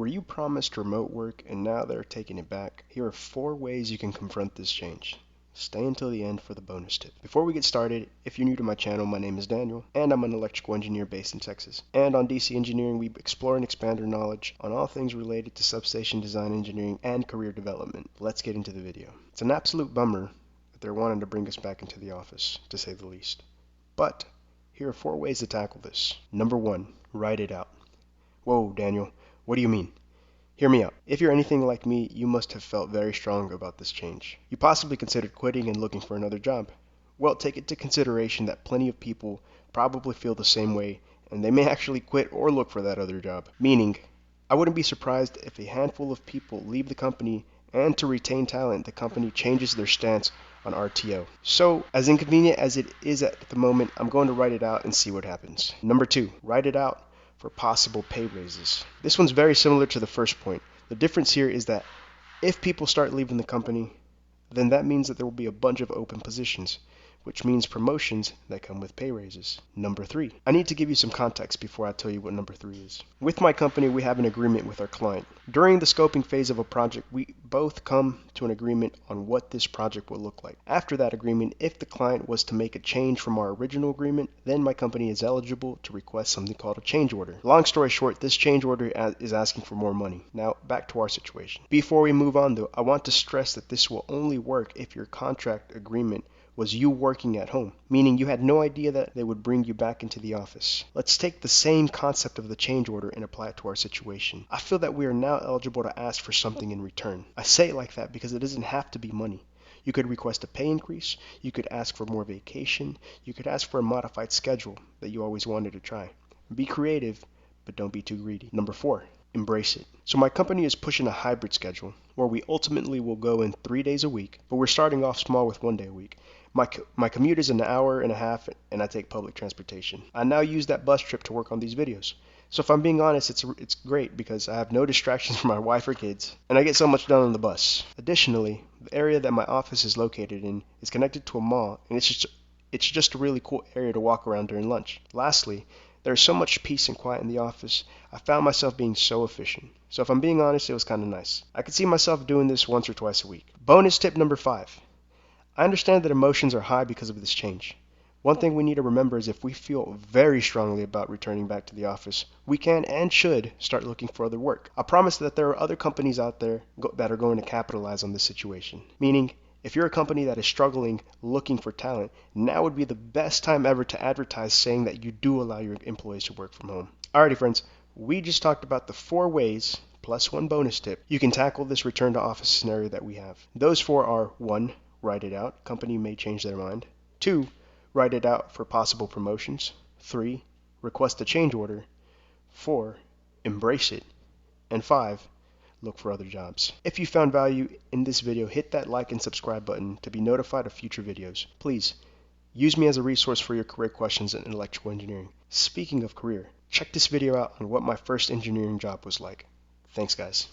Were you promised remote work and now they're taking it back? Here are 4 ways you can confront this change. Stay until the end for the bonus tip. Before we get started, if you're new to my channel, my name is Daniel, and I'm an electrical engineer based in Texas. And on DC Engineering, we explore and expand our knowledge on all things related to substation design engineering and career development. Let's get into the video. It's an absolute bummer that they're wanting to bring us back into the office, to say the least. But here are 4 ways to tackle this. Number 1, write it out. Whoa, Daniel, what do you mean? Hear me out. If you're anything like me, you must have felt very strong about this change. You possibly considered quitting and looking for another job. Well, take into consideration that plenty of people probably feel the same way, and they may actually quit or look for that other job. Meaning, I wouldn't be surprised if a handful of people leave the company, and to retain talent, the company changes their stance on RTO. So, as inconvenient as it is at the moment, I'm going to write it out and see what happens. Number 2, write it out for possible pay raises. This one's very similar to the first point. The difference here is that if people start leaving the company, then that means that there will be a bunch of open positions, which means promotions that come with pay raises. Number 3, I need to give you some context before I tell you what number 3 is. With my company, we have an agreement with our client. During the scoping phase of a project, we both come to an agreement on what this project will look like. After that agreement, if the client was to make a change from our original agreement, then my company is eligible to request something called a change order. Long story short, this change order is asking for more money. Now, back to our situation. Before we move on though, I want to stress that this will only work if your contract agreement was you working at home, meaning you had no idea that they would bring you back into the office. Let's take the same concept of the change order and apply it to our situation. I feel that we are now eligible to ask for something in return. I say it like that because it doesn't have to be money. You could request a pay increase, you could ask for more vacation, you could ask for a modified schedule that you always wanted to try. Be creative, but don't be too greedy. Number 4, embrace it. So my company is pushing a hybrid schedule where we ultimately will go in 3 days a week, but we're starting off small with 1 day a week. My commute is an hour and a half and I take public transportation. I now use that bus trip to work on these videos. So if I'm being honest, it's great because I have no distractions from my wife or kids, and I get so much done on the bus. Additionally, the area that my office is located in is connected to a mall, and it's just a really cool area to walk around during lunch. Lastly, there's so much peace and quiet in the office, I found myself being so efficient. So if I'm being honest, it was kind of nice. I could see myself doing this once or twice a week. Bonus tip number 5. I understand that emotions are high because of this change. One thing we need to remember is if we feel very strongly about returning back to the office, we can and should start looking for other work. I promise that there are other companies out there that are going to capitalize on this situation. Meaning, if you're a company that is struggling looking for talent, now would be the best time ever to advertise saying that you do allow your employees to work from home. Alrighty friends, we just talked about the 4 ways, plus 1 bonus tip, you can tackle this return to office scenario that we have. Those 4 are 1, write it out. Company may change their mind. 2, write it out for possible promotions. 3, request a change order. 4, embrace it. And 5, look for other jobs. If you found value in this video, hit that like and subscribe button to be notified of future videos. Please, use me as a resource for your career questions in electrical engineering. Speaking of career, check this video out on what my first engineering job was like. Thanks guys.